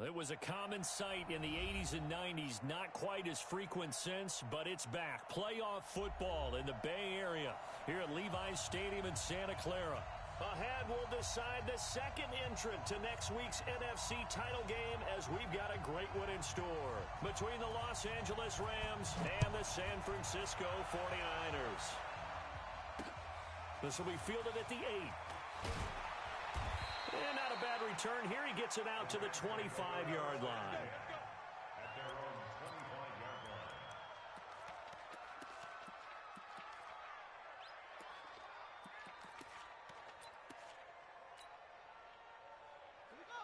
It was a common sight in the 80s and 90s, not quite as frequent since, but it's back. Playoff football in the Bay Area here at Levi's Stadium in Santa Clara. Ahead, we'll decide the second entrant to next week's NFC title game as we've got a great one in store between the Los Angeles Rams and the San Francisco 49ers. This will be fielded at the 8. And not a bad return here. He gets it out to the 25-yard line. At their own 25-yard line. Here we go.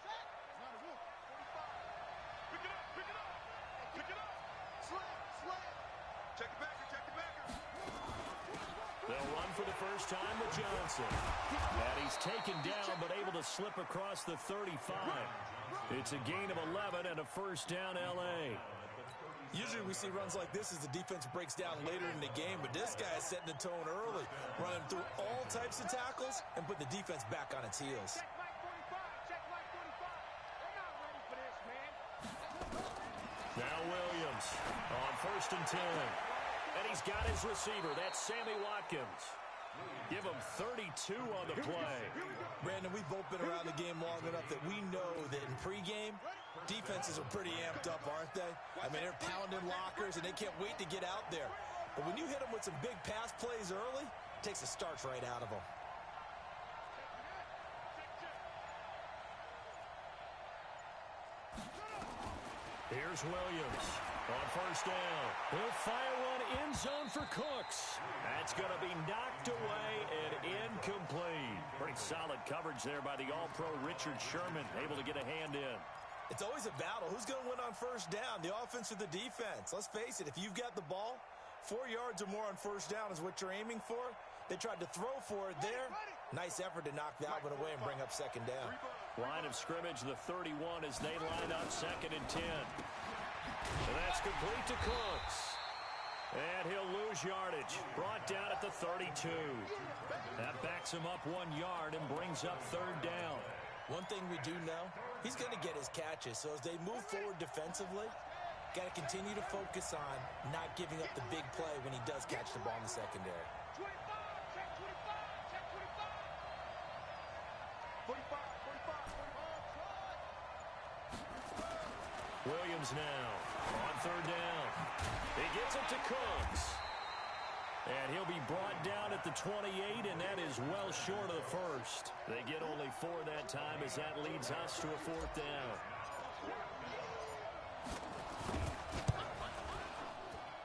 Set. Not a whoop. 45. Pick it up. Pick it up. Pick it up. Slam. Slam. Check the backer. Check the backer. They'll run for the first time with Johnson. And he's taken down but able to slip across the 35. It's a gain of 11 and a first down L.A. Usually we see runs like this as the defense breaks down later in the game, but this guy is setting the tone early, running through all types of tackles and putting the defense back on its heels. Check Mike 45. Check Mike 45. They're not ready for this, man. Now Williams on 1st and 10. And he's got his receiver. That's Sammy Watkins. Give him 32 on the play. Brandon, we've both been around the game long enough that we know that in pregame, defenses are pretty amped up, aren't they? I mean, they're pounding lockers, and they can't wait to get out there. But when you hit them with some big pass plays early, it takes the starch right out of them. Here's Williams on 1st down. He'll fire one end zone for Cooks. That's going to be knocked away and incomplete. Pretty solid coverage there by the All-Pro Richard Sherman, able to get a hand in. It's always a battle. Who's going to win on 1st down, the offense or the defense? Let's face it, if you've got the ball, 4 yards or more on 1st down is what you're aiming for. They tried to throw for it there. Nice effort to knock that one away and bring up 2nd down. Line of scrimmage, the 31 as they line up 2nd and 10. And that's complete to Cooks. And he'll lose yardage. Brought down at the 32. That backs him up 1 yard and brings up 3rd down. One thing we do know, he's going to get his catches. So as they move forward defensively, got to continue to focus on not giving up the big play when he does catch the ball in the secondary. 25. Check 25. Check 25. 45. 45. Williams now on 3rd down. He gets it to Cooks. And he'll be brought down at the 28, and that is well short of the first. They get only 4 that time as that leads us to a 4th down.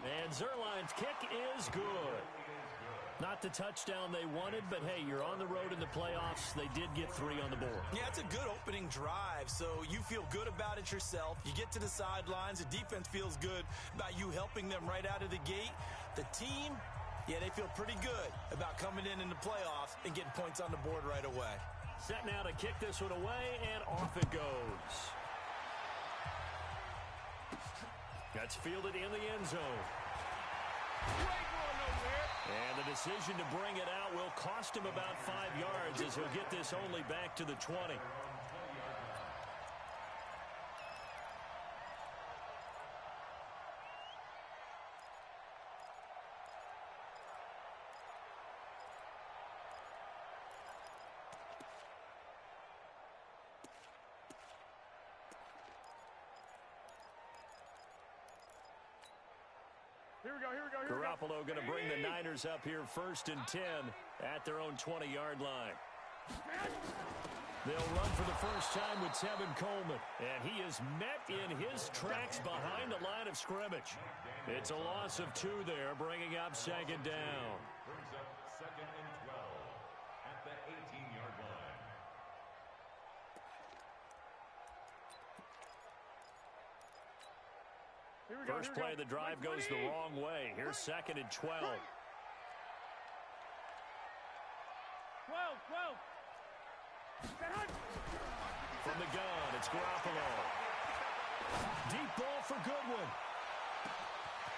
And Zerline's kick is good. Not the touchdown they wanted, but hey, you're on the road in the playoffs. They did get 3 on the board. Yeah, it's a good opening drive, so you feel good about it yourself. You get to the sidelines. The defense feels good about you helping them right out of the gate. The team, yeah, they feel pretty good about coming in the playoffs and getting points on the board right away. Set now to kick this one away, and off it goes. That's fielded in the end zone. And the decision to bring it out will cost him about 5 yards as he'll get this only back to the 20. Here we go. Garoppolo going to bring the Niners up here 1st and 10 at their own 20-yard line. They'll run for the first time with Tevin Coleman, and he is met in his tracks behind the line of scrimmage. It's a loss of 2 there, bringing up 2nd down. Brings up 2nd and 12 at the 18-yard line. First play of the drive goes the wrong way. Here's 2nd and 12. 12. From the gun, it's Garoppolo. Deep ball for Goodwin.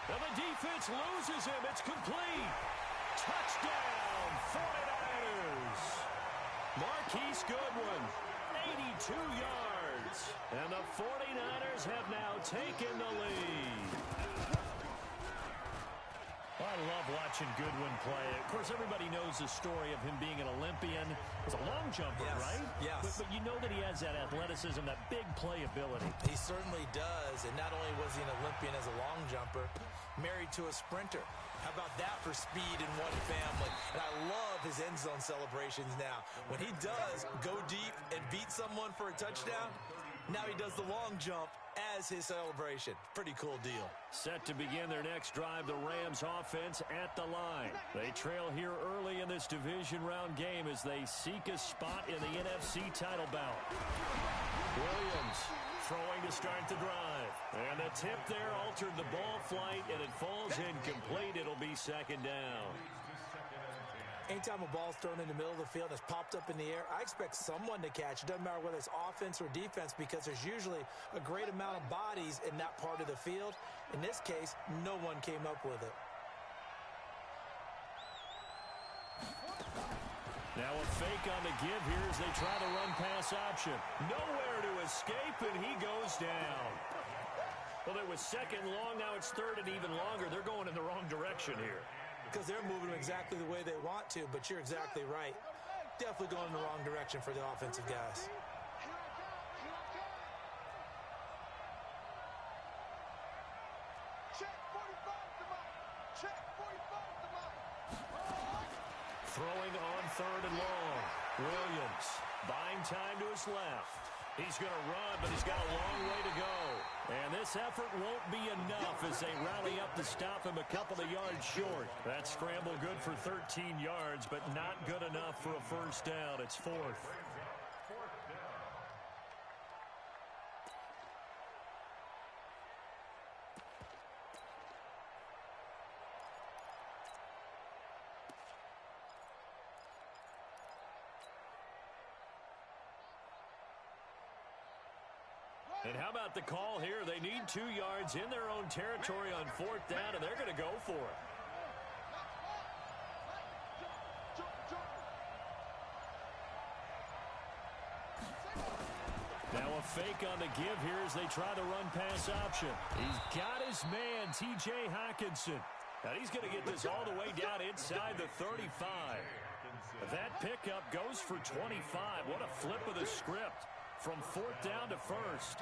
And the defense loses him. It's complete. Touchdown, 49ers. Marquise Goodwin, 82 yards. yards. And the 49ers have now taken the lead. I love watching Goodwin play. Of course, everybody knows the story of him being an Olympian. He's a long jumper, yes, right? Yes. But you know that he has that athleticism, that big play ability. He certainly does. And not only was he an Olympian as a long jumper, married to a sprinter. How about that for speed in one family? And I love his end zone celebrations now. When he does go deep and beat someone for a touchdown, now he does the long jump as his celebration. Pretty cool deal. Set to begin their next drive, the Rams offense at the line. They trail here early in this division round game as they seek a spot in the NFC title bout. Williams throwing to start the drive. And the tip there altered the ball flight, and it falls incomplete. It'll be second down. Anytime a ball's thrown in the middle of the field and it's popped up in the air, I expect someone to catch. It doesn't matter whether it's offense or defense because there's usually a great amount of bodies in that part of the field. In this case, no one came up with it. Now a fake on the give here as they try the run-pass option. Nowhere to escape, and he goes down. Well, it was second long. Now it's third and even longer. They're going in the wrong direction here. Because they're moving exactly the way they want to, but you're exactly right. Definitely going in the wrong direction for the offensive guys. Check 45 to Mike. Check 45 to Mike. Throwing on third and long. Williams buying time to his left. He's going to run, but he's got a long way to go. And this effort won't be enough as they rally up to stop him a couple of yards short. That scramble good for 13 yards, but not good enough for a first down. It's fourth. And how about the call here? They need 2 yards in their own territory on fourth down, and they're going to go for it. Now a fake on the give here as they try the run-pass option. He's got his man, T.J. Hockenson. Now he's going to get this all the way down inside the 35. That pickup goes for 25. What a flip of the script. From fourth down to first.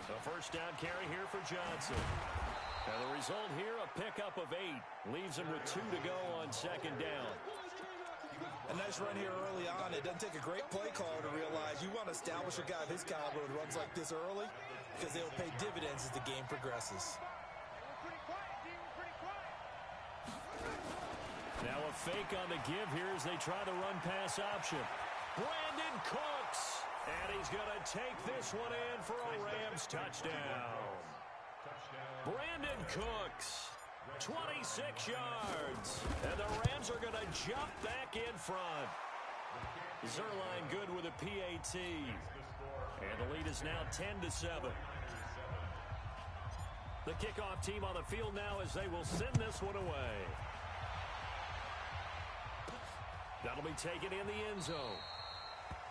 The first down carry here for Johnson. And the result here, a pickup of 8. Leaves him with 2 to go on second down. A nice run here early on. It doesn't take a great play caller to realize you want to establish a guy of his caliber with runs like this early because they'll pay dividends as the game progresses. Now a fake on the give here as they try the run-pass option. Brandon Cooks. And he's going to take this one in for a Rams touchdown. Brandon Cooks, 26 yards. And the Rams are going to jump back in front. Zerline good with a PAT. And the lead is now 10-7. The kickoff team on the field now as they will send this one away. That'll be taken in the end zone.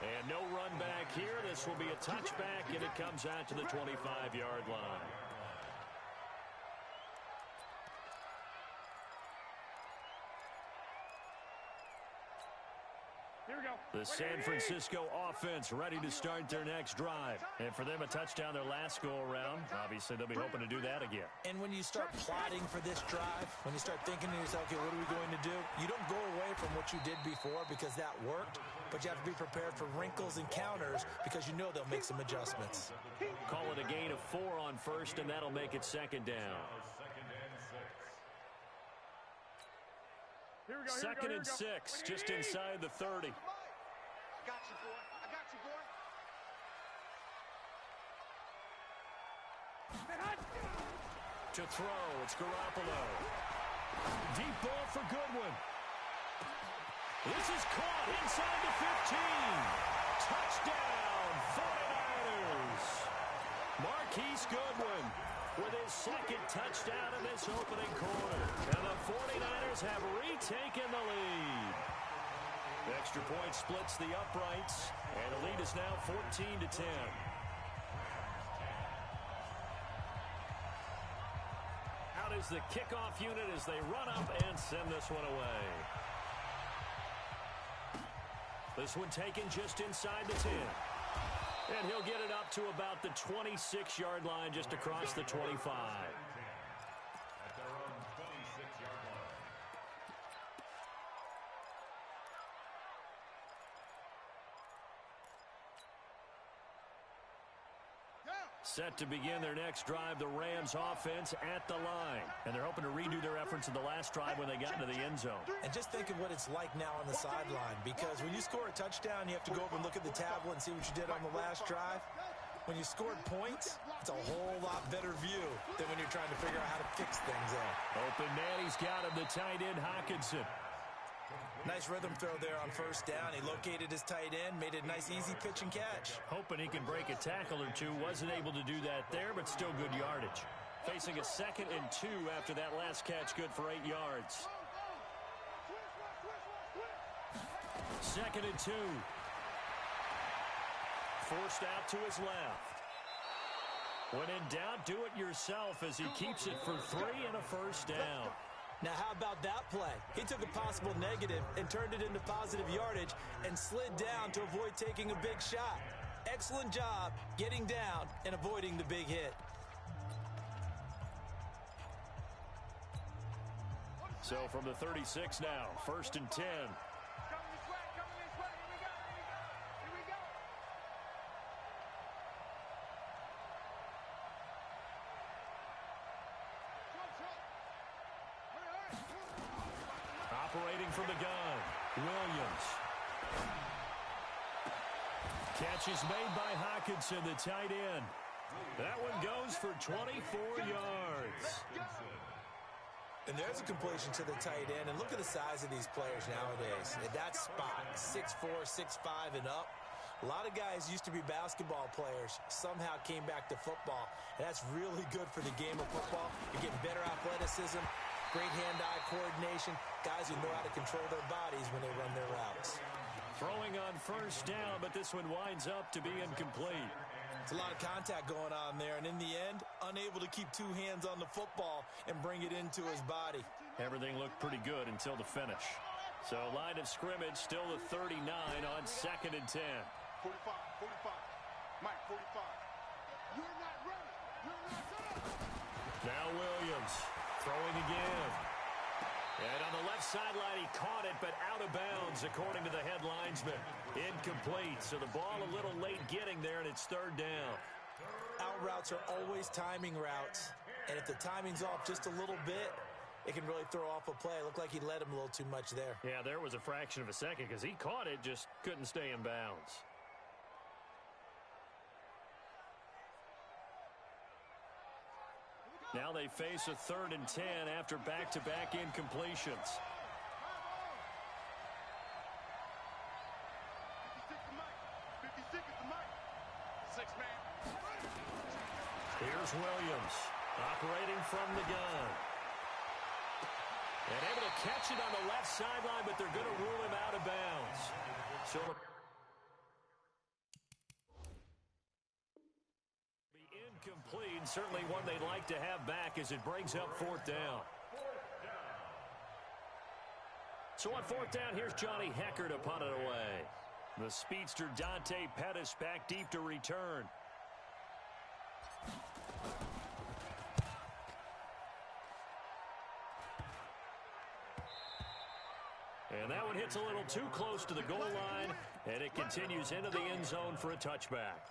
And no run back here. This will be a touchback, and it comes out to the 25-yard line. Here we go. The San Francisco offense ready to start their next drive. And for them, a touchdown their last go-around. Obviously, they'll be hoping to do that again. And when you start plotting for this drive, when you start thinking to yourself, okay, what are we going to do? You don't go away from what you did before because that worked, but you have to be prepared for wrinkles and counters because you know they'll make some adjustments. Call it a gain of 4 on first, and that'll make it second down. Second and 6, just inside the 30. I got you, boy. I got you, boy. To throw, it's Garoppolo. Deep ball for Goodwin. This is caught inside the 15. Touchdown, 49ers. Marquise Goodwin with his second touchdown in this opening quarter. And the 49ers have retaken the lead. Extra point splits the uprights, and the lead is now 14-10. Out is the kickoff unit as they run up and send this one away. This one taken just inside the 10. And he'll get it up to about the 26-yard line, just across the 25. At their own 26-yard line. Set to begin their next drive, the Rams offense at the line. And they're hoping to redo their efforts in the last drive when they got into the end zone. And just think of what it's like now on the sideline, because when you score a touchdown, you have to go over and look at the tablet and see what you did on the last drive. When you scored points, it's a whole lot better view than when you're trying to figure out how to fix things out. Open man, he's got him, the tight end, Hockenson. Nice rhythm throw there on first down. He located his tight end, made it a nice, easy pitch and catch. Hoping he can break a tackle or two. Wasn't able to do that there, but still good yardage. Facing a 2nd and 2 after that last catch, good for 8 yards. 2nd and 2. Forced out to his left. When in doubt, do it yourself as he keeps it for 3 and a first down. Now, how about that play? He took a possible negative and turned it into positive yardage and slid down to avoid taking a big shot. Excellent job getting down and avoiding the big hit. So from the 36 now, 1st and 10. Operating from the gun, Williams. Catch is made by Hockenson, the tight end. That one goes for 24 yards. And there's a completion to the tight end. And look at the size of these players nowadays. At that spot, 6'4", 6'5", and up. A lot of guys used to be basketball players, somehow came back to football. And that's really good for the game of football. You're getting better athleticism, great hand-eye coordination, guys who know how to control their bodies when they run their routes. Throwing on first down, but this one winds up to be incomplete. It's a lot of contact going on there, and in the end, unable to keep 2 hands on the football and bring it into his body. Everything looked pretty good until the finish. So line of scrimmage still the 39 on 2nd and 10. 45, 45. Mike, 45. You're not ready. You're not ready. Now Williams throwing again. And on the left sideline, he caught it, but out of bounds, according to the head linesman. Incomplete, so the ball a little late getting there, and it's 3rd down. Out routes are always timing routes, and if the timing's off just a little bit, it can really throw off a play. It looked like he led him a little too much there. Yeah, there was a fraction of a second because he caught it, just couldn't stay in bounds. Now they face a 3rd and 10 after back-to-back incompletions. Here's Williams operating from the gun. And able to catch it on the left sideline, but they're going to rule him out of bounds. So incomplete, certainly one they'd like to have back as it brings up 4th down. So on 4th down, here's Johnny Hecker to punt it away. The speedster Dante Pettis back deep to return. And that one hits a little too close to the goal line, and it continues into the end zone for a touchback.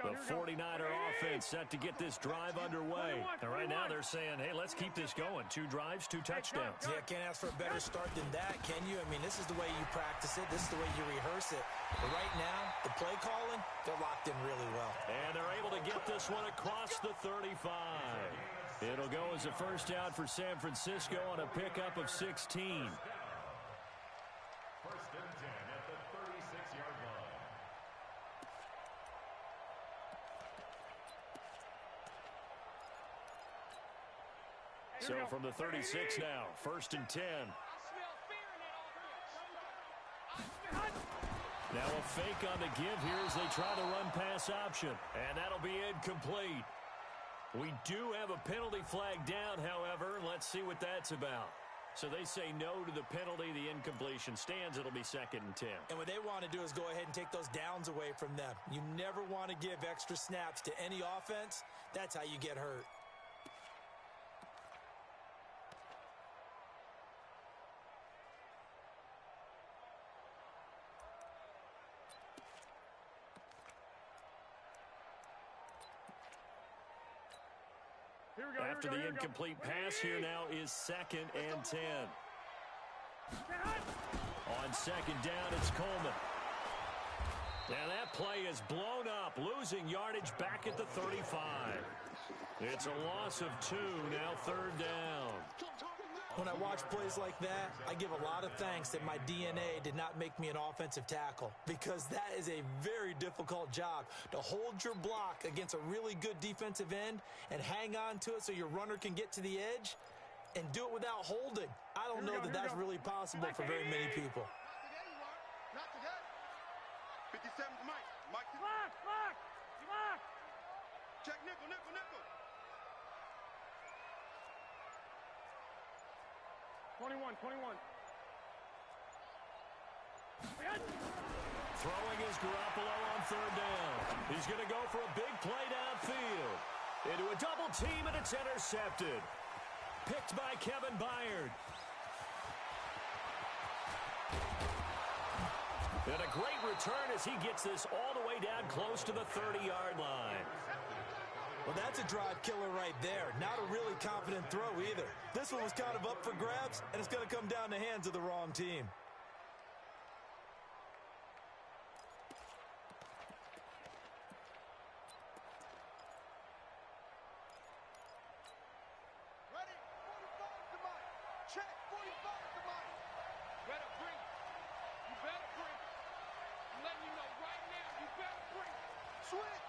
The 49er offense set to get this drive underway. And right now they're saying, hey, let's keep this going. 2 drives, 2 touchdowns. Yeah, can't ask for a better start than that, can you? I mean, this is the way you practice it. This is the way you rehearse it. But right now, the play calling, they're locked in really well. And they're able to get this one across the 35. It'll go as a first down for San Francisco on a pickup of 16. 1st and 10 at the 36-yard line. So from the 36 now, 1st and 10. Now a fake on the give here as they try the run pass option. And that'll be incomplete. We do have a penalty flag down, however. Let's see what that's about. So they say no to the penalty. The incompletion stands. It'll be 2nd and 10. And what they want to do is go ahead and take those downs away from them. You never want to give extra snaps to any offense. That's how you get hurt. After the incomplete pass, here now is 2nd and 10. On 2nd down, it's Coleman. Now that play is blown up, losing yardage back at the 35. It's a loss of 2, now 3rd down. When I watch plays like that, I give a lot of thanks that my DNA did not make me an offensive tackle, because that is a very difficult job, to hold your block against a really good defensive end and hang on to it so your runner can get to the edge and do it without holding. I don't know that that's really possible for very many people. Not today. 57's Mike. Mike. Lock. Check nickel. 21. Throwing is Garoppolo on 3rd down. He's going to go for a big play downfield. Into a double team, and it's intercepted. Picked by Kevin Byard. And a great return as he gets this all the way down close to the 30-yard line. Well, that's a drive killer right there. Not a really confident throw either. This one was kind of up for grabs, and it's going to come down the hands of the wrong team. Ready? 45 to Mike. Check. 45 to Mike. Better bring. You better bring. I'm letting you know right now, you better bring. Switch.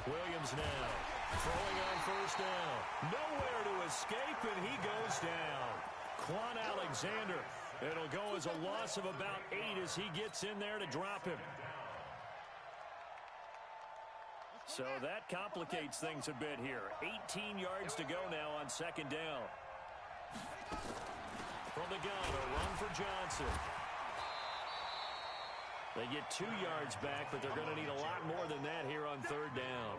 Williams now throwing on 1st down. Nowhere to escape, and he goes down. Quan Alexander. It'll go as a loss of about 8 as he gets in there to drop him. So that complicates things a bit here. 18 yards to go now on 2nd down. From the gun, a run for Johnson. They get 2 yards back, but they're going to need a lot more than that here on 3rd down.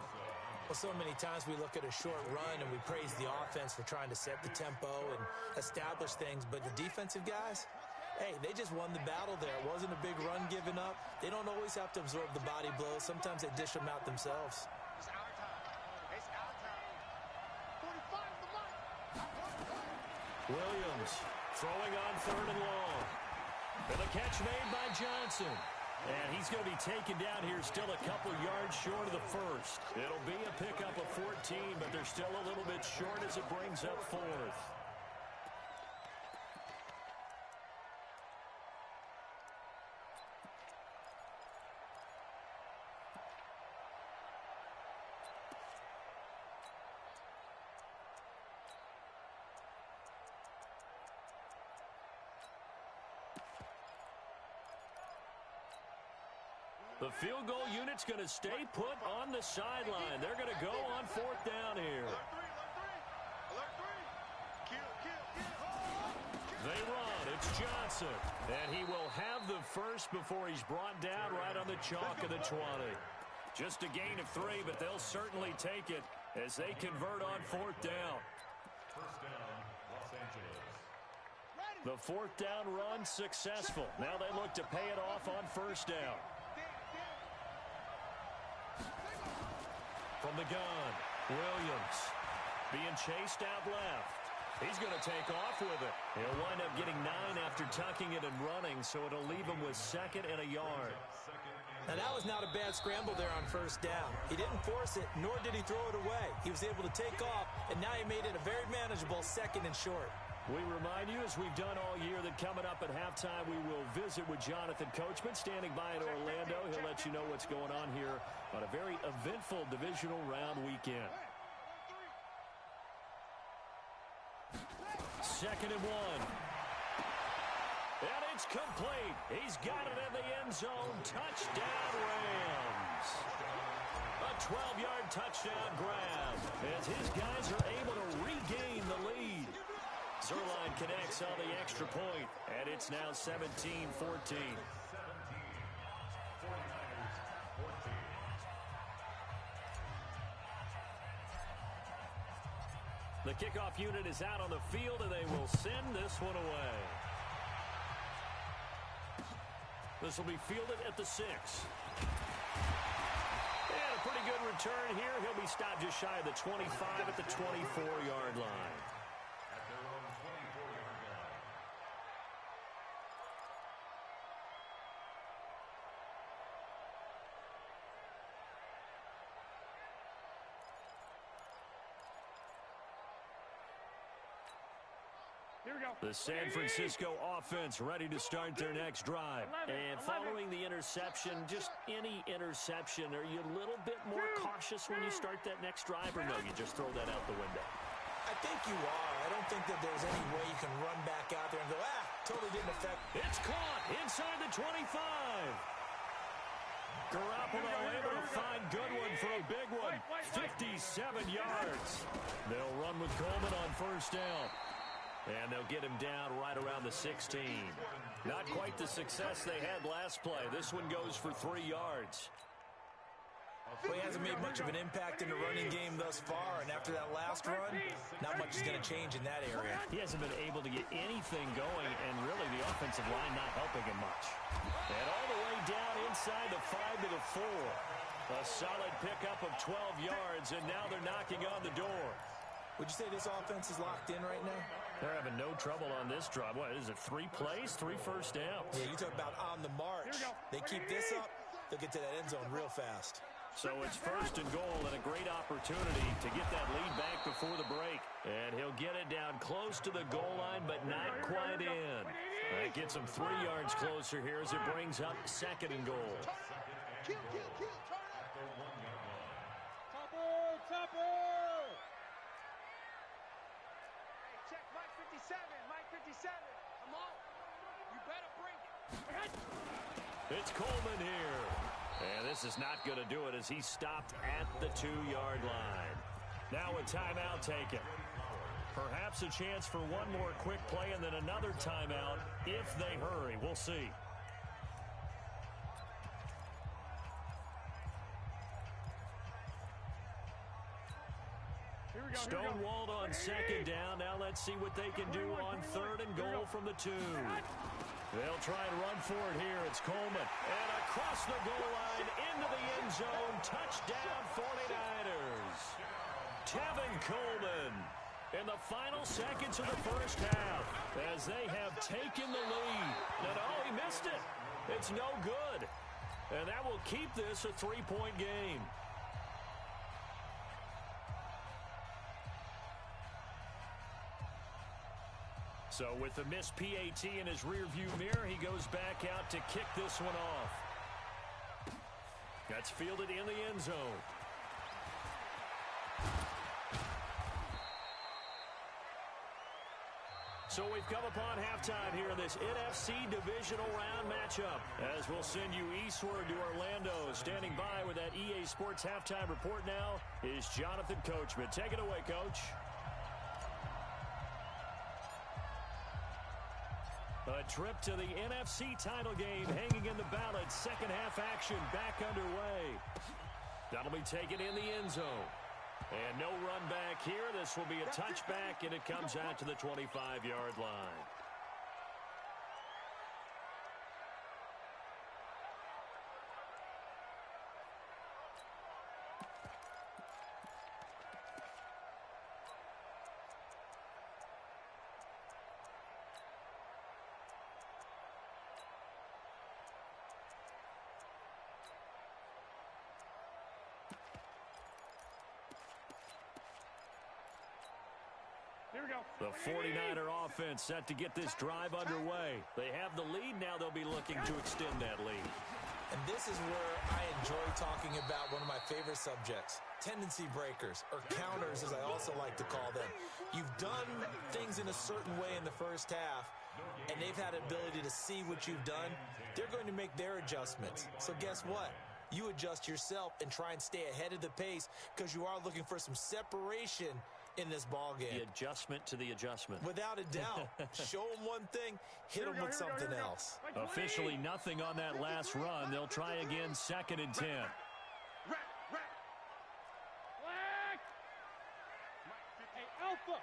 Well, so many times we look at a short run and we praise the offense for trying to set the tempo and establish things, but the defensive guys, hey, they just won the battle there. It wasn't a big run given up. They don't always have to absorb the body blows. Sometimes they dish them out themselves. It's our time. 45 to Mike. Williams throwing on 3rd and long. And the catch made by Johnson. And he's going to be taken down here, still a couple yards short of the 1st. It'll be a pickup of 14, but they're still a little bit short as it brings up 4th. The field goal unit's going to stay put on the sideline. They're going to go on 4th down here. Alert 3. Kill. They run. It's Johnson. And he will have the first before he's brought down right on the chalk of the 20. Just a gain of 3, but they'll certainly take it as they convert on 4th down. First down, Los Angeles. The 4th down run successful. Now they look to pay it off on 1st down. From the gun, Williams being chased out left. He's going to take off with it. He'll wind up getting 9 after tucking it and running, so it'll leave him with 2nd and a yard. Now, that was not a bad scramble there on 1st down. He didn't force it, nor did he throw it away. He was able to take off, and now he made it a very manageable 2nd and short. We remind you, as we've done all year, that coming up at halftime, we will visit with Jonathan Coachman, standing by in Orlando. He'll let you know what's going on here on a very eventful divisional round weekend. 2nd and 1. And it's complete. He's got it in the end zone. Touchdown, Rams. A 12-yard touchdown grab as his guys are able to regain the lead. Zerline connects on the extra point, and it's now 17-14. The kickoff unit is out on the field, and they will send this one away. This will be fielded at the 6. And a pretty good return here. He'll be stopped just shy of the 25 at the 24-yard line. At their own 24-yard line. Here we go. The San Francisco offense ready to start their next drive. And following the interception, just any interception, are you a little bit more cautious when you start that next drive, or no, you just throw that out the window? I think you are. I don't think that there's any way you can run back out there and go, totally didn't affect. It's caught inside the 25. Garoppolo able to find Goodwin for a big one. 57 yards. They'll run with Coleman on first down. And they'll get him down right around the 16. Not quite the success they had last play. This one goes for 3 yards. Well, he hasn't made much of an impact in the running game thus far, and after that last run, not much is going to change in that area. He hasn't been able to get anything going, and really the offensive line not helping him much. And all the way down inside the 5 to the 4. A solid pickup of 12 yards, and now they're knocking on the door. Would you say this offense is locked in right now? They're having no trouble on this drive. What is it, 3 plays, 3 first downs? Yeah, you talk about on the march. They keep this up, they'll get to that end zone real fast. So it's 1st and goal, and a great opportunity to get that lead back before the break. And he'll get it down close to the goal line, but not quite in. That gets him 3 yards closer here as it brings up 2nd and goal. Kill, turn it. Topper! Check Mike 57. Come on. You better bring it. It's Coleman here. And this is not going to do it as he's stopped at the 2-yard line. Now a timeout taken. Perhaps a chance for one more quick play and then another timeout if they hurry. We'll see. Stonewalled on 2nd down. Now let's see what they can do on 3rd and goal from the 2. They'll try and run for it here. It's Coleman. And across the goal line into the end zone. Touchdown 49ers. Tevin Coleman in the final seconds of the first half as they have taken the lead. And oh, he missed it. It's no good. And that will keep this a 3-point game. So with the missed PAT in his rearview mirror, he goes back out to kick this one off. That's fielded in the end zone. So we've come upon halftime here in this NFC Divisional Round matchup. As we'll send you eastward to Orlando. Standing by with that EA Sports Halftime Report now is Jonathan Coachman. Take it away, Coach. A trip to the NFC title game hanging in the balance. Second half action back underway. That'll be taken in the end zone. And no run back here. This will be a touchback, and it comes out to the 25-yard line. Here we go. The 49er offense set to get this drive underway. They have the lead now. They'll be looking to extend that lead. And this is where I enjoy talking about one of my favorite subjects, tendency breakers, or counters as I also like to call them. You've done things in a certain way in the first half, and they've had an ability to see what you've done. They're going to make their adjustments. So guess what? You adjust yourself and try and stay ahead of the pace because you are looking for some separation in this ball game. The adjustment to the adjustment. Without a doubt. Show them one thing, hit them with something else. Officially nothing on that last run. They'll try again, 2nd and 10. Alpha.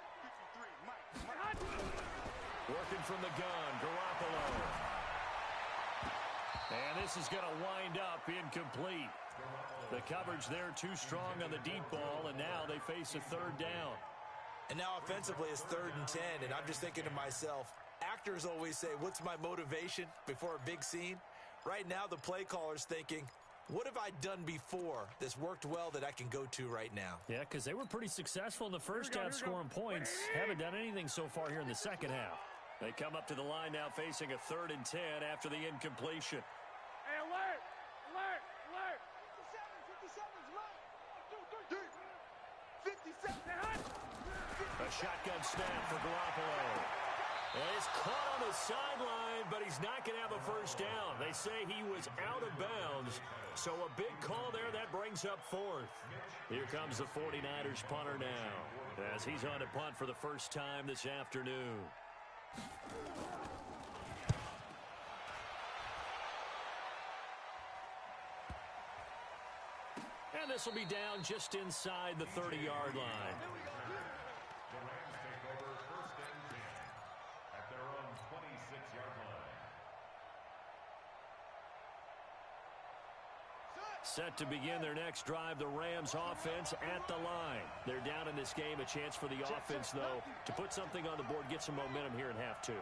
Working from the gun, Garoppolo. And this is going to wind up incomplete. The coverage there too strong on the deep ball, and now they face a 3rd down. And now offensively it's 3rd and 10, and I'm just thinking to myself, actors always say, what's my motivation before a big scene? Right now the play caller's thinking, what have I done before that's worked well that I can go to right now? Yeah, because they were pretty successful in the first half scoring points. Haven't done anything so far here in the second half. They come up to the line now facing a 3rd and 10 after the incompletion. Hey, alert! Alert! Alert! 57's right. 57. A shotgun snap for Garoppolo. And he's caught on the sideline, but he's not going to have a first down. They say he was out of bounds, so a big call there. That brings up 4th. Here comes the 49ers punter now, as he's on to punt for the first time this afternoon. And this will be down just inside the 30-yard line. The Rams take over 1st and 10 at their own 26-yard line. Set to begin their next drive, the Rams offense at the line. They're down in this game. A chance for the offense, though, to put something on the board, get some momentum here in half 2.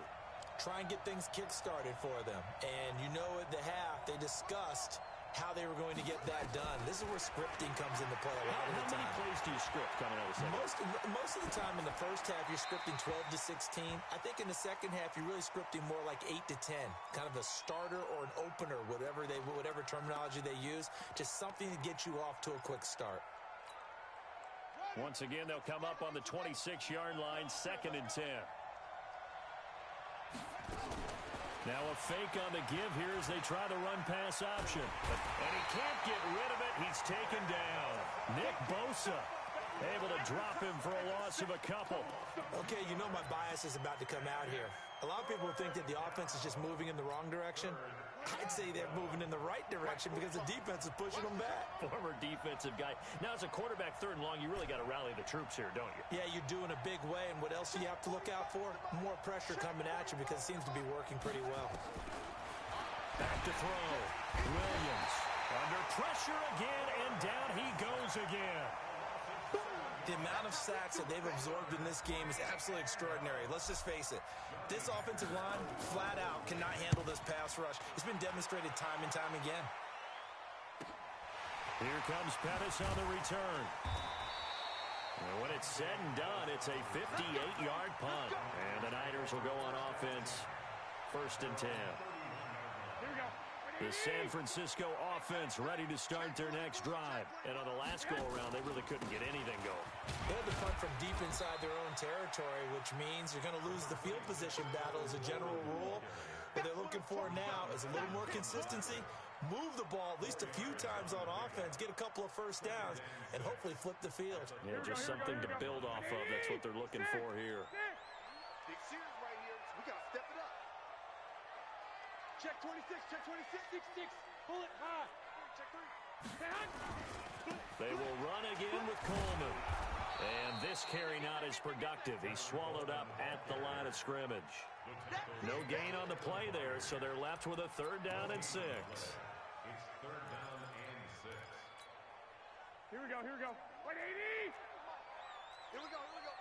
Try and get things kick-started for them. And you know at the half they discussed how they were going to get that done. This is where scripting comes into play a lot of the time. How many plays do you script coming out of the second? Most of the time in the first half, you're scripting 12 to 16. I think in the second half, you're really scripting more like 8 to 10. Kind of a starter or an opener, whatever terminology they use. Just something to get you off to a quick start. Once again, they'll come up on the 26-yard line, 2nd and 10. Now a fake on the give here as they try the run-pass option. And he can't get rid of it. He's taken down. Nick Bosa able to drop him for a loss of a couple. Okay, you know my bias is about to come out here. A lot of people think that the offense is just moving in the wrong direction. I'd say they're moving in the right direction because the defense is pushing them back. Former defensive guy. Now, as a quarterback 3rd and long, you really got to rally the troops here, don't you? Yeah, you do in a big way. And what else do you have to look out for? More pressure coming at you because it seems to be working pretty well. Back to throw. Williams under pressure again, and down he goes again. The amount of sacks that they've absorbed in this game is absolutely extraordinary. Let's just face it. This offensive line, flat out, cannot handle this pass rush. It's been demonstrated time and time again. Here comes Pettis on the return. And when it's said and done, it's a 58-yard punt. And the Niners will go on offense, 1st and 10. Here we go. The San Francisco offense ready to start their next drive. And on the last go-around, they really couldn't get anything going. They had to punt from deep inside their own territory, which means you're going to lose the field position battle as a general rule. What they're looking for now is a little more consistency, move the ball at least a few times on offense, get a couple of first downs, and hopefully flip the field. Yeah, just something to build off of. That's what they're looking for here. Big series right here. We got to step it up. Check 26, check 26. 6-6. Bullet high. Check 3. They will run again with Coleman. And this carry not as productive. He's swallowed up at the line of scrimmage. No gain on the play there, so they're left with a 3rd down and 6. It's 3rd down and 6. Here we go, here we go. 180! Here we go, here we go.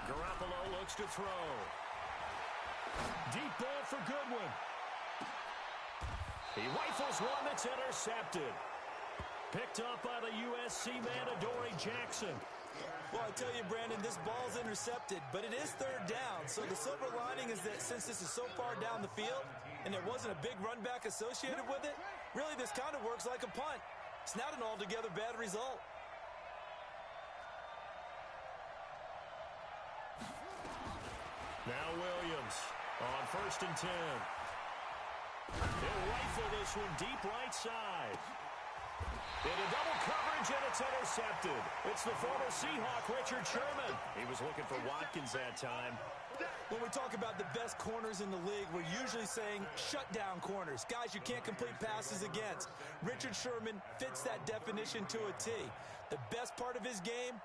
Garoppolo looks to throw. Deep ball for Goodwin. He rifles one that's intercepted. Picked up by the USC man, Adoree Jackson. Well, I tell you, Brandon, this ball's intercepted, but it is third down. So the silver lining is that since this is so far down the field and there wasn't a big run back associated with it, really this kind of works like a punt. It's not an altogether bad result. Now Williams on 1st and 10. He'll rifle this one deep right side. Into double coverage, and it's intercepted. It's the former Seahawk, Richard Sherman. He was looking for Watkins that time. When we talk about the best corners in the league, we're usually saying shutdown corners, guys you can't complete passes against. Richard Sherman fits that definition to a T. The best part of his game,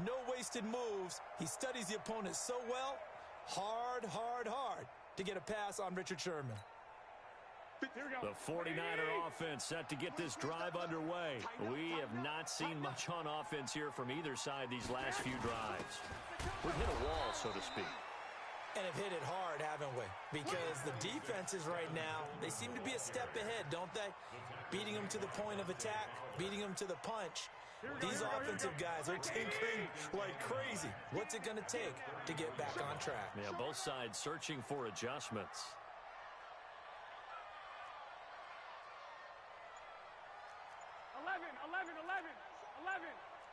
no wasted moves. He studies the opponent so well, hard to get a pass on Richard Sherman. The 49er offense set to get this drive underway. We have not seen much on offense here from either side these last few drives. We've hit a wall, so to speak. And have hit it hard, haven't we? Because the defenses right now, they seem to be a step ahead, don't they? Beating them to the point of attack, beating them to the punch. These offensive guys are tinkering like crazy. What's it going to take to get back on track? Yeah, both sides searching for adjustments.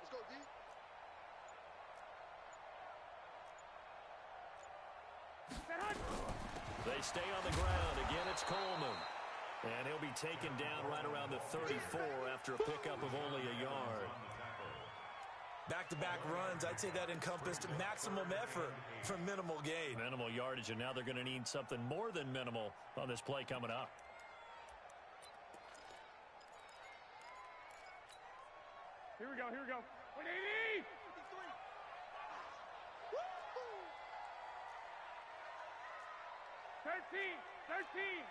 Let's go, D. They stay on the ground. Again, it's Coleman. And he'll be taken down right around the 34 after a pickup of only a yard. Back-to-back runs, I'd say that encompassed maximum effort for minimal gain. Minimal yardage, and now they're going to need something more than minimal on this play coming up. Here we go. 180! Thirteen.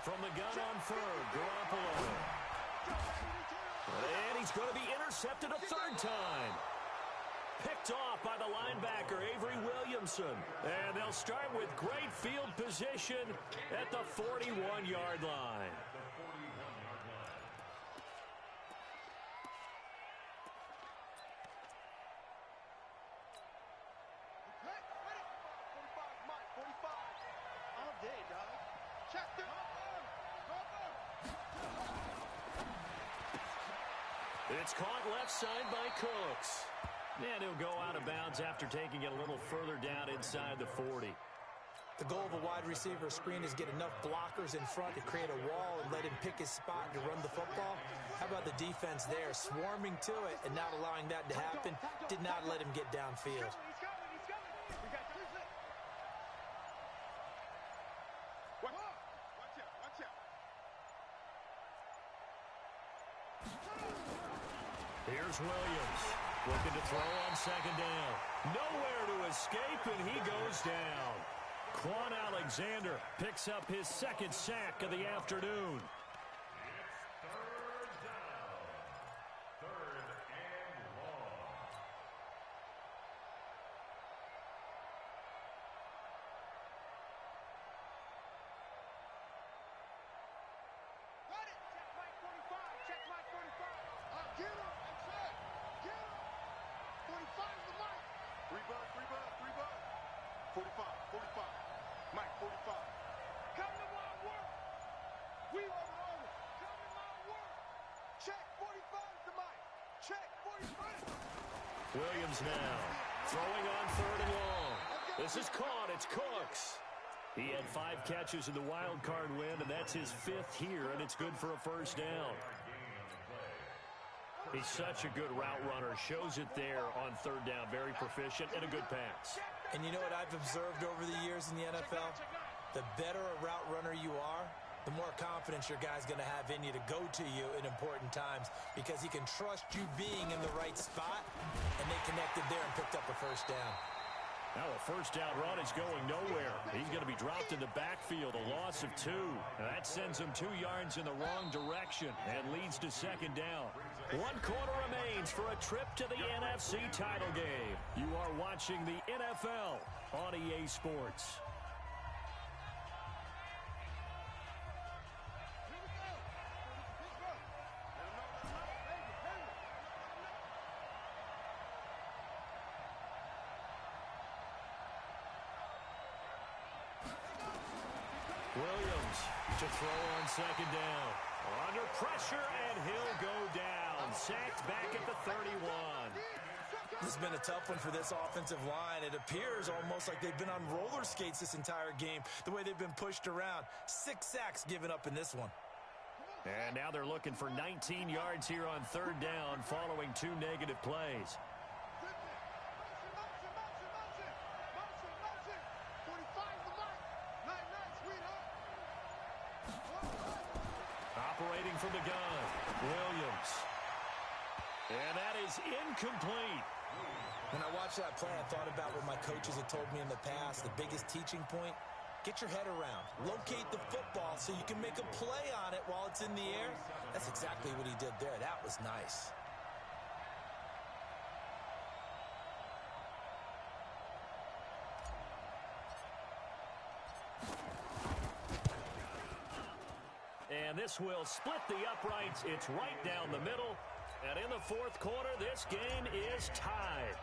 From the gun on third, Garoppolo. And he's going to be intercepted a third time. Picked off by the linebacker, Avery Williamson. And they'll start with great field position at the 41-yard line. It's caught left side by Cooks. And he'll go out of bounds after taking it a little further down inside the 40. The goal of a wide receiver screen is get enough blockers in front to create a wall and let him pick his spot to run the football. How about the defense there, swarming to it and not allowing that to happen? Did not let him get downfield. Here's Williams, looking to throw on second down. Nowhere to escape, and he goes down. Quan Alexander picks up his second sack of the afternoon. Williams now throwing on third and long. This is caught. It's Cooks. He had 5 catches in the wild card win, and that's his 5th here, and it's good for a first down. He's such a good route runner. Shows it there on third down. Very proficient and a good pass. And you know what I've observed over the years in the NFL? The better a route runner you are, the more confidence your guy's going to have in you to go to you in important times because he can trust you being in the right spot, and they connected there and picked up a first down. Now a first down run is going nowhere. He's going to be dropped in the backfield, a loss of 2. And that sends him 2 yards in the wrong direction and leads to second down. 1 quarter remains for a trip to the NFC title game. You are watching the NFL on EA Sports. Williams to throw on second down. Under pressure, and he'll go down. Sacked back at the 31. This has been a tough one for this offensive line. It appears almost like they've been on roller skates this entire game, the way they've been pushed around. 6 sacks given up in this one. And now they're looking for 19 yards here on third down following 2 negative plays. Operating from the gun, Williams. And that is incomplete. When I watched that play, I thought about what my coaches had told me in the past. The biggest teaching point, get your head around. Locate the football so you can make a play on it while it's in the air. That's exactly what he did there. That was nice. And this will split the uprights. It's right down the middle. And in the fourth quarter, this game is tied.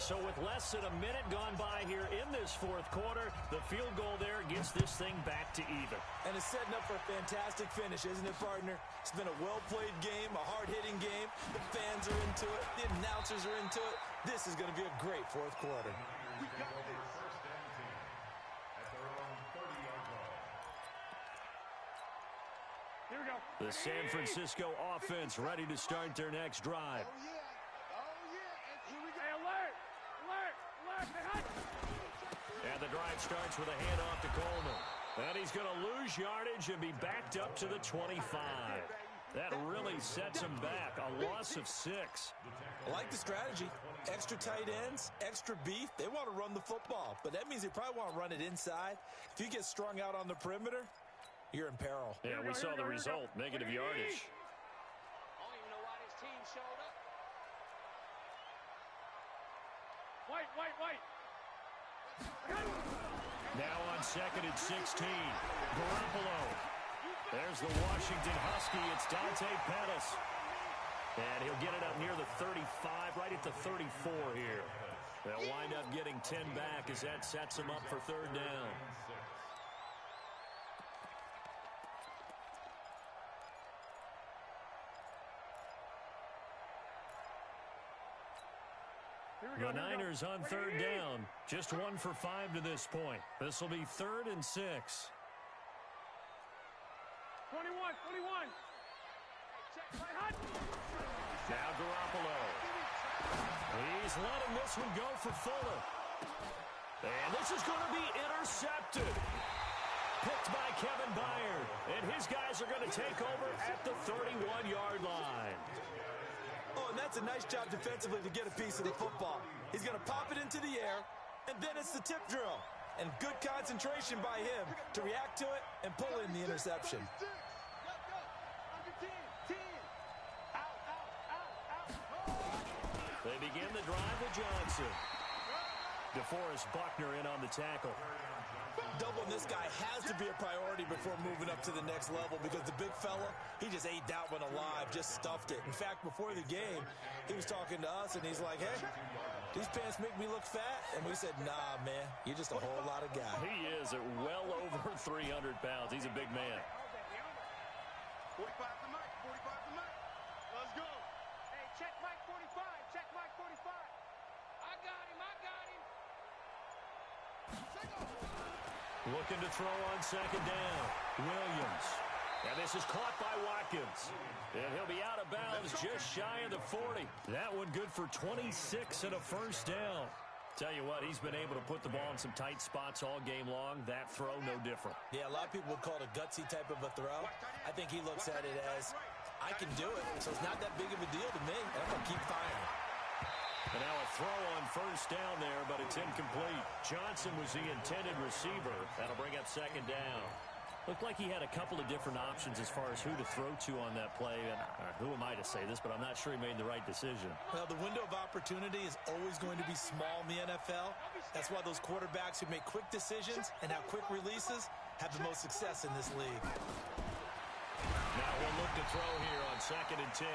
So with less than a minute gone by here in this fourth quarter, the field goal there gets this thing back to even. And it's setting up for a fantastic finish, isn't it, partner? It's been a well-played game, a hard-hitting game. The fans are into it. The announcers are into it. This is going to be a great fourth quarter. We got this. First and 10 at their own 30-yard line. Here we go. The San Francisco offense ready to start their next drive. Oh, yeah. Oh, yeah. And here we go. Hey, alert! Alert! Alert! Hey, hut! And the drive starts with a handoff to Coleman. And he's going to lose yardage and be backed up to the 25. That really sets him back. A loss of 6. I like the strategy. Extra tight ends, extra beef. They want to run the football, but that means they probably want to run it inside. If you get strung out on the perimeter, you're in peril. Yeah, we saw the result. Negative yardage. I don't even know why this team showed up. Wait. Now on second and 16. Garoppolo. There's the Washington Husky. It's Dante Pettis. And he'll get it up near the 35, right at the 34 here. They'll wind up getting 10 back as that sets them up for third down. The Niners on third down. Just 1 for 5 to this point. This will be 3rd and 6. 21. Now Garoppolo. He's letting this one go for Fuller. And this is going to be intercepted. Picked by Kevin Byard. And his guys are going to take over at the 31-yard line. Oh, and that's a nice job defensively to get a piece of the football. He's going to pop it into the air, and then it's the tip drill. And good concentration by him to react to it and pull in the interception. They begin the drive with Johnson. DeForest Buckner in on the tackle. Doubling this guy has to be a priority before moving up to the next level because the big fella, he just ate that one alive, just stuffed it. In fact, before the game, he was talking to us, and he's like, hey, these pants make me look fat? And we said, nah, man, you're just a whole lot of guy. He is at well over 300 pounds. He's a big man. 45 to Mike. 45 to Mike. Let's go. Hey, check Mike 45. Check Mike 45. I got him. Looking to throw on second down. Williams. And this is caught by Watkins. And he'll be out of bounds just shy of the 40. That one good for 26 and a first down. Tell you what, he's been able to put the ball in some tight spots all game long. That throw, no different. Yeah, a lot of people would call it a gutsy type of a throw. I think he looks at it as, I can do it, so it's not that big of a deal to me. I'm going to keep firing. And now a throw on first down there, but it's incomplete. Johnson was the intended receiver. That'll bring up second down. Looked like he had a couple of different options as far as who to throw to on that play. And who am I to say this, but I'm not sure he made the right decision. Well, the window of opportunity is always going to be small in the NFL. That's why those quarterbacks who make quick decisions and have quick releases have the most success in this league. Now we'll look to throw here on second and 10.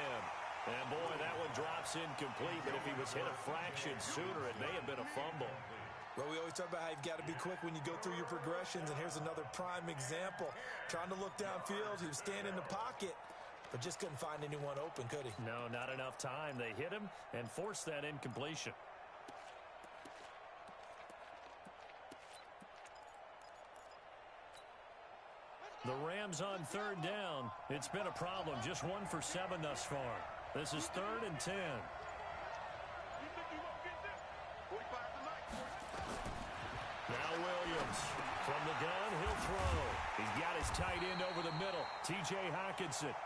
And, boy, that one drops incomplete, but if he was hit a fraction sooner, it may have been a fumble. Well, we always talk about how you've got to be quick when you go through your progressions, and here's another prime example. Trying to look downfield, he was standing in the pocket, but just couldn't find anyone open, could he? No, not enough time. They hit him and forced that incompletion. The Rams on third down. It's been a problem. Just 1 for 7 thus far. This is 3rd and 10. Now Williams from the gun, he'll throw. He's got his tight end over the middle, T.J. Hockenson.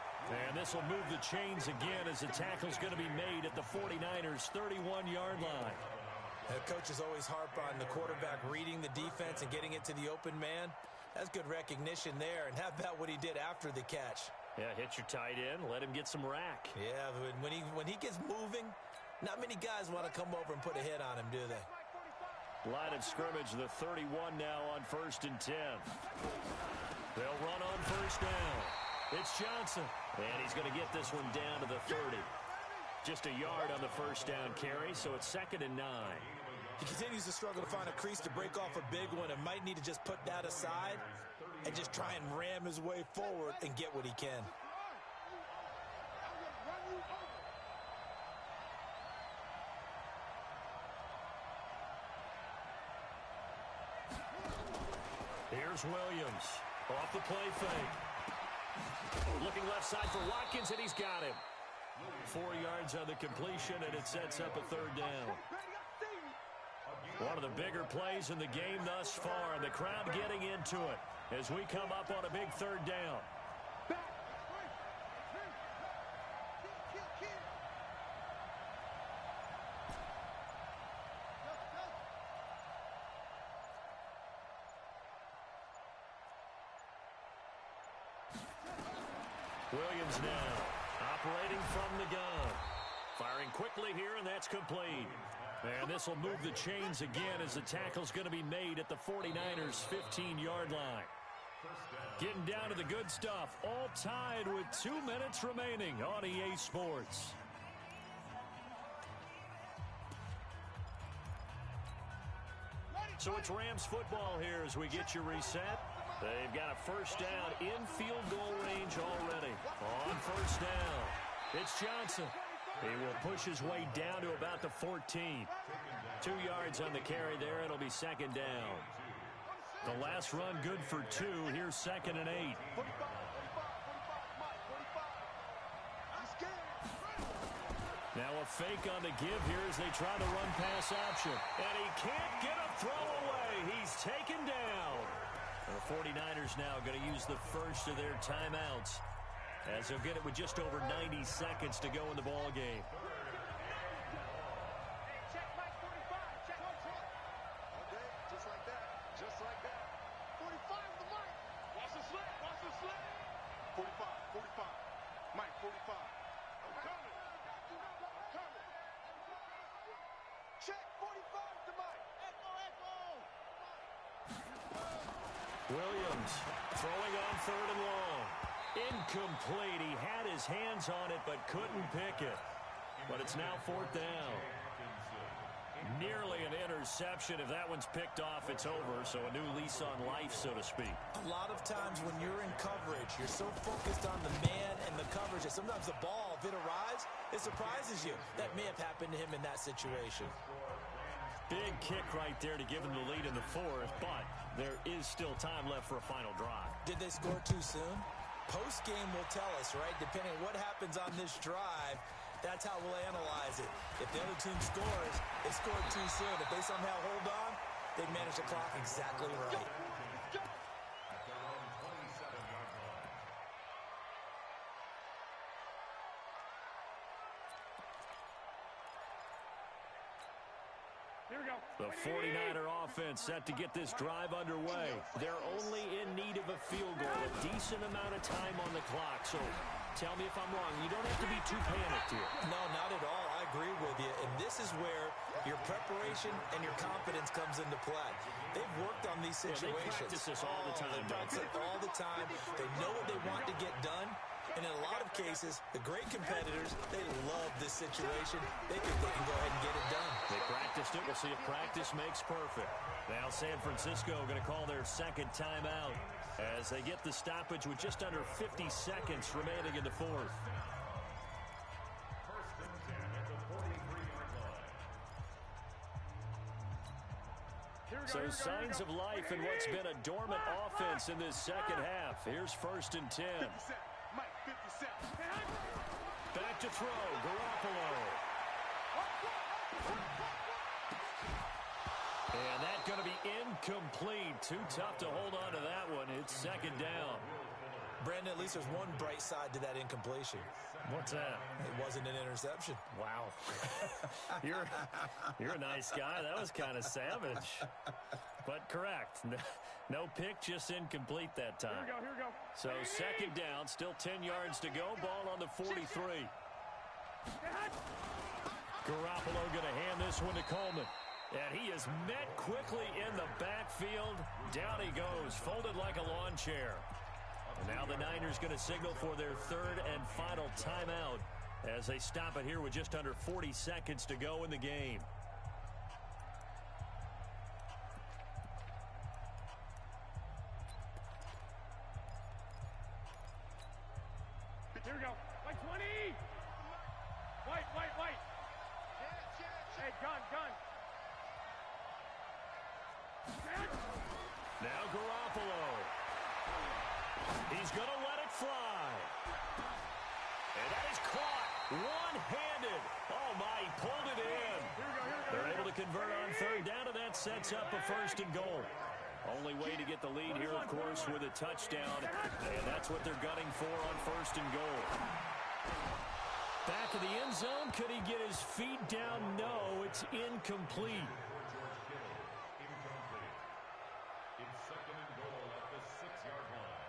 And this will move the chains again as the tackle's going to be made at the 49ers' 31-yard line. The coaches always harp on the quarterback reading the defense and getting it to the open man. That's good recognition there. And how about what he did after the catch? Yeah, hit your tight end, let him get some rack. Yeah, but when he gets moving, not many guys want to come over and put a hit on him, do they? Line of scrimmage, the 31 now on 1st and 10. They'll run on 1st down. It's Johnson, and he's going to get this one down to the 30. Just a yard on the 1st down carry, so it's 2nd and 9. He continues to struggle to find a crease to break off a big one and might need to just put that aside and just try and ram his way forward and get what he can. Here's Williams off the play fake. Looking left side for Watkins, and he's got him. 4 yards on the completion, and it sets up a 3rd down. One of the bigger plays in the game thus far, and the crowd getting into it as we come up on a big 3rd down. Williams now operating from the gun. Firing quickly here, and that's complete. And this will move the chains again as the tackle's going to be made at the 49ers' 15-yard line. Getting down to the good stuff. All tied with 2 minutes remaining on EA Sports. So it's Rams football here as we get you reset. They've got a 1st down in field goal range already. On 1st down, it's Johnson. He will push his way down to about the 14. 2 yards on the carry there. It'll be 2nd down. The last run good for 2. Here's 2nd and 8. Now a fake on the give here as they try to run pass option. And he can't get a throw away. He's taken down. The 49ers now going to use the first of their timeouts as they'll get it with just over 90 seconds to go in the ball game. Check Mike 45. Check. Okay, just like that. Just like that. 45 the Mike. Watch the slant. Watch the slant. 45. Mike 45. I'm coming. Check 45 to Mike. Echo. Williams throwing on 3rd and long. Incomplete. He had his hands on it but couldn't pick it. But it's now 4th down. Nearly an interception. If that one's picked off, it's over. So a new lease on life, so to speak. A lot of times when you're in coverage, you're so focused on the man and the coverage that sometimes the ball, if it arrives, it surprises you. That may have happened to him in that situation. Big kick right there to give him the lead in the 4th, but there is still time left for a final drive. Did they score too soon? Post-game will tell us, right? Depending on what happens on this drive, that's how we'll analyze it. If the other team scores, they scored too soon. If they somehow hold on, they manage the clock exactly right. The 49er offense set to get this drive underway. They're only in need of a field goal, a decent amount of time on the clock. So tell me if I'm wrong. You don't have to be too panicked here. No, not at all. I agree with you. And this is where your preparation and your confidence comes into play. They've worked on these situations. They practice this all the time. They practice it all the time. They know what they want to get done. And in a lot of cases, the great competitors, they love this situation. They think they can go ahead and get it done. They practiced it We'll see if practice makes perfect. Now San Francisco going to call their second timeout as they get the stoppage with just under 50 seconds remaining in the fourth. First and 10 at the 43-yard line. So signs of life in what's been a dormant offense in this second half. Here's first and 10. 50 Cent. Mike, 50 Cent. Back to throw, Garoppolo. And that's going to be incomplete. Too tough to hold on to that one. It's second down. Brandon, at least there's one bright side to that incompletion. What's that? It wasn't an interception. Wow. You're a nice guy. That was kind of savage. But correct. No pick, just incomplete that time. Here we go. So second down, still 10 yards to go. Ball on the 43. Garoppolo going to hand this one to Coleman. And he is met quickly in the backfield. Down he goes, folded like a lawn chair. And now the Niners going to signal for their third and final timeout as they stop it here with just under 40 seconds to go in the game. Here we go. Like 20. White. Hey, gun. Now Garoppolo. He's going to let it fly. And that is caught one-handed. Oh, my, he pulled it in. They're able to convert on third down, and that sets up a first and goal. Only way to get the lead here, of course, with a touchdown. And that's what they're gunning for on first and goal. Back of the end zone. Could he get his feet down? No, it's incomplete. It's second and goal at the 6-yard line.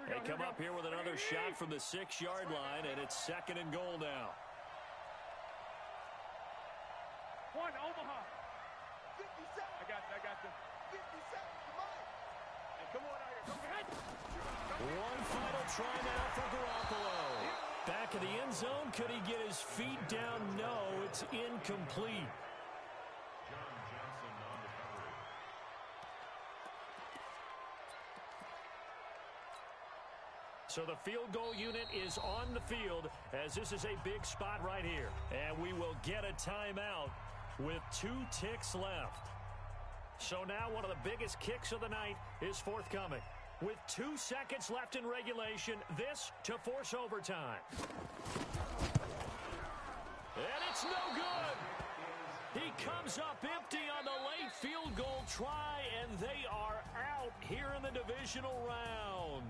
They come up here with another shot from the 6-yard line, and it's second and goal now. One, Omaha. 50 Cent. I got them. 50 Cent. Come on. Hey, come on out here. One final try now for Garoppolo. Back of the end zone. Could he get his feet down? No, it's incomplete. John Johnson on recovery. So the field goal unit is on the field as this is a big spot right here. And we will get a timeout with 2 ticks left. So now one of the biggest kicks of the night is forthcoming. With 2 seconds left in regulation, this to force overtime. And it's no good. He comes up empty on the late field goal try, and they are out here in the divisional round.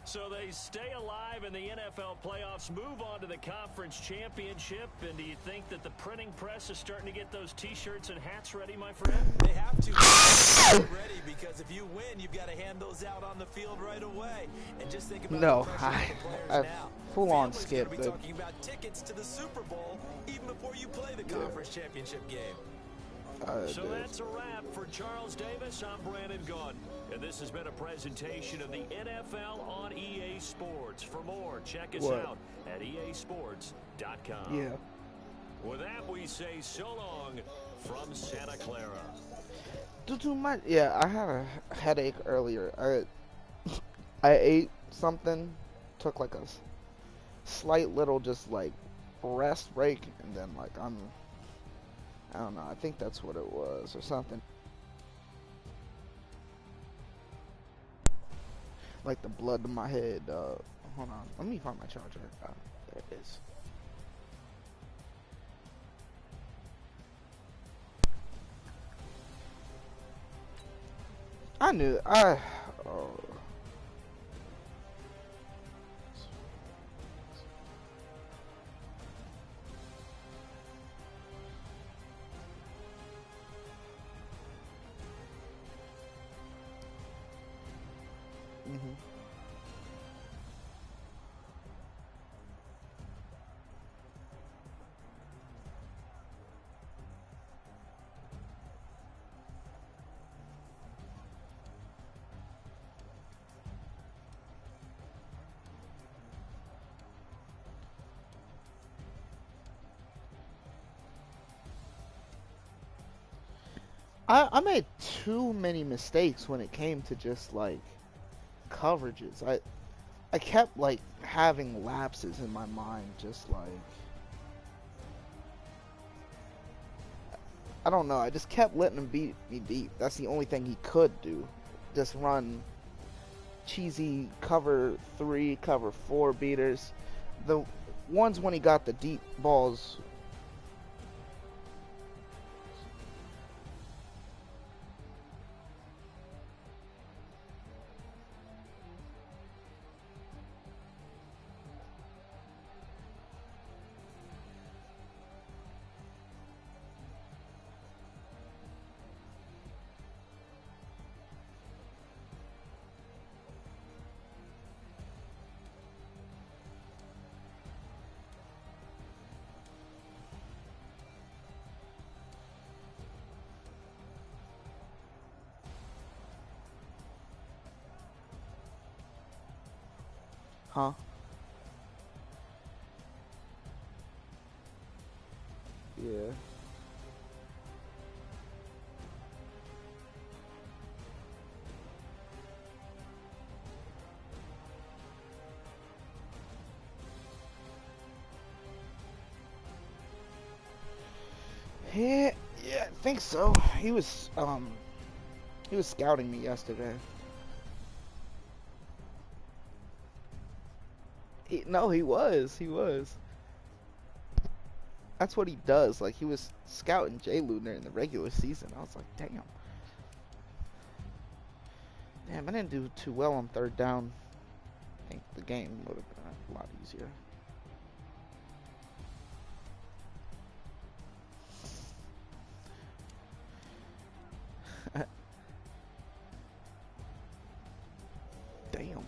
So they stay alive in the NFL playoffs, move on to the conference championship. And do you think that the printing press is starting to get those T-shirts and hats ready, my friend? They have to get ready because if you win, you've got to hand those out on the field right away. And just think about No, the pressure on the I players now. full-on Family's gonna skipped be it. talking about tickets to the Super Bowl even before you play the conference championship game. So that's a wrap for Charles Davis. I'm Brandon Gaudin. And this has been a presentation of the NFL on EA Sports. For more, check us out at easports.com. Yeah. With that, we say so long from Santa Clara. Too much. Yeah, I had a headache earlier. I ate something, took like a slight little just like rest break, and then like I don't know, I think that's what it was or something. Like the blood to my head. Hold on, let me find my charger. There it is. I knew. Oh. Mm-hmm. I made too many mistakes when it came to just like coverages. I kept like having lapses in my mind, just like I don't know. I just kept letting him beat me deep. That's the only thing he could do. Just run cheesy cover 3, cover 4 beaters. The ones when he got the deep balls. Huh? Yeah. Yeah, I think so. He was scouting me yesterday. No, he was. He was. That's what he does. Like, he was scouting J. Lunar in the regular season. I was like, damn. Damn, I didn't do too well on third down. I think the game would have been a lot easier. Damn.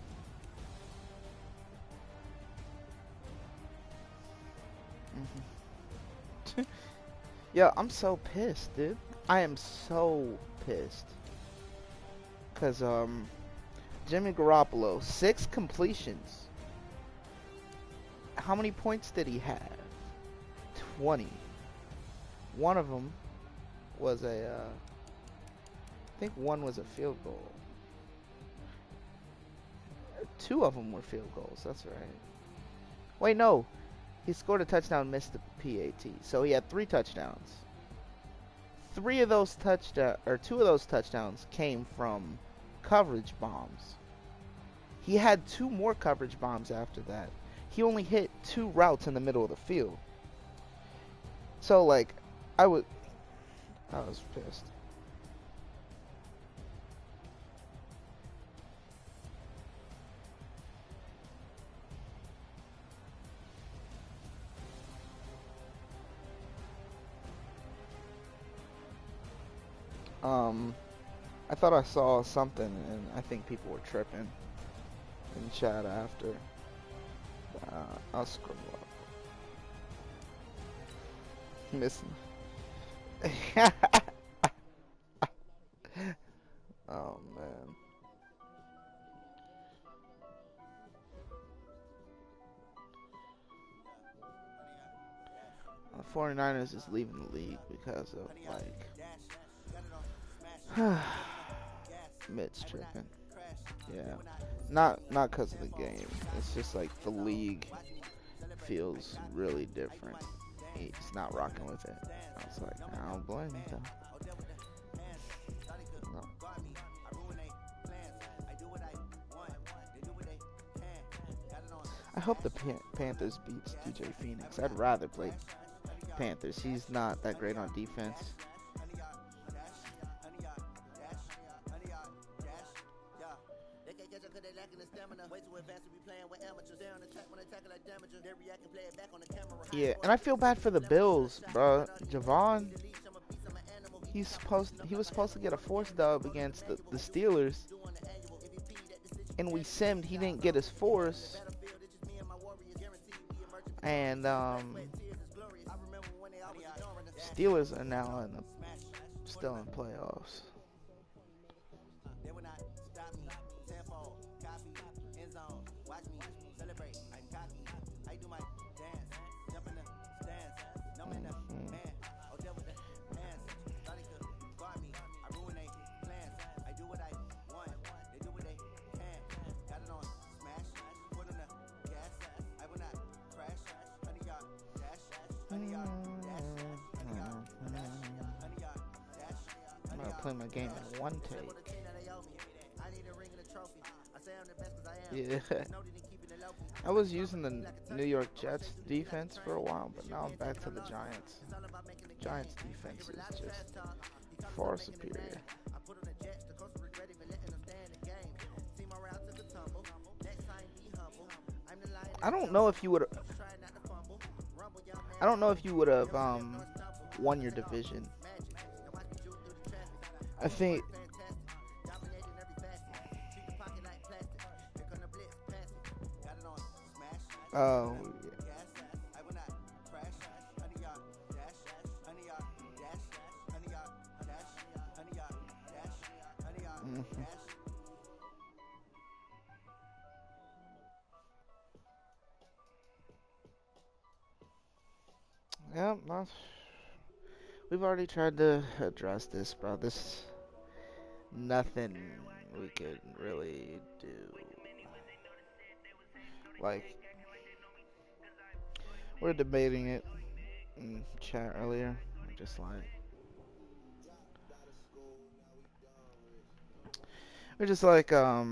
Yeah, I'm so pissed, dude. I am so pissed. Cause Jimmy Garoppolo, 6 completions. How many points did he have? 20. One of them was I think one was a field goal. 2 of them were field goals. That's right. Wait, no. He scored a touchdown, missed the PAT. So he had 3 touchdowns. 2 of those touchdowns came from coverage bombs. He had 2 more coverage bombs after that. He only hit 2 routes in the middle of the field. So like, I was pissed. I thought I saw something, and I think people were tripping in chat after. I'll scroll up. Missing. Oh man. The 49ers is leaving the league because of like Mitch tripping. Yeah. Not because of the game. It's just like the league feels really different. He's not rocking with it. I was like, I don't blame him though. No. I hope the Panthers beats DJ Phoenix. I'd rather play Panthers. He's not that great on defense. Yeah, and I feel bad for the Bills, bro. Javon, he was supposed to get a force dub against the Steelers, and we simmed. He didn't get his force, and Steelers are now still in playoffs. play my game in one take. Yeah. I was using the New York Jets defense for a while, but now I'm back to the Giants. Giants defense is just far superior. I don't know if you would. I don't know if you would have won your division. I think. Oh. Yeah. Yeah, we've already tried to address this, bro. This nothing we could really do. Like, we're debating it in chat earlier. We're just like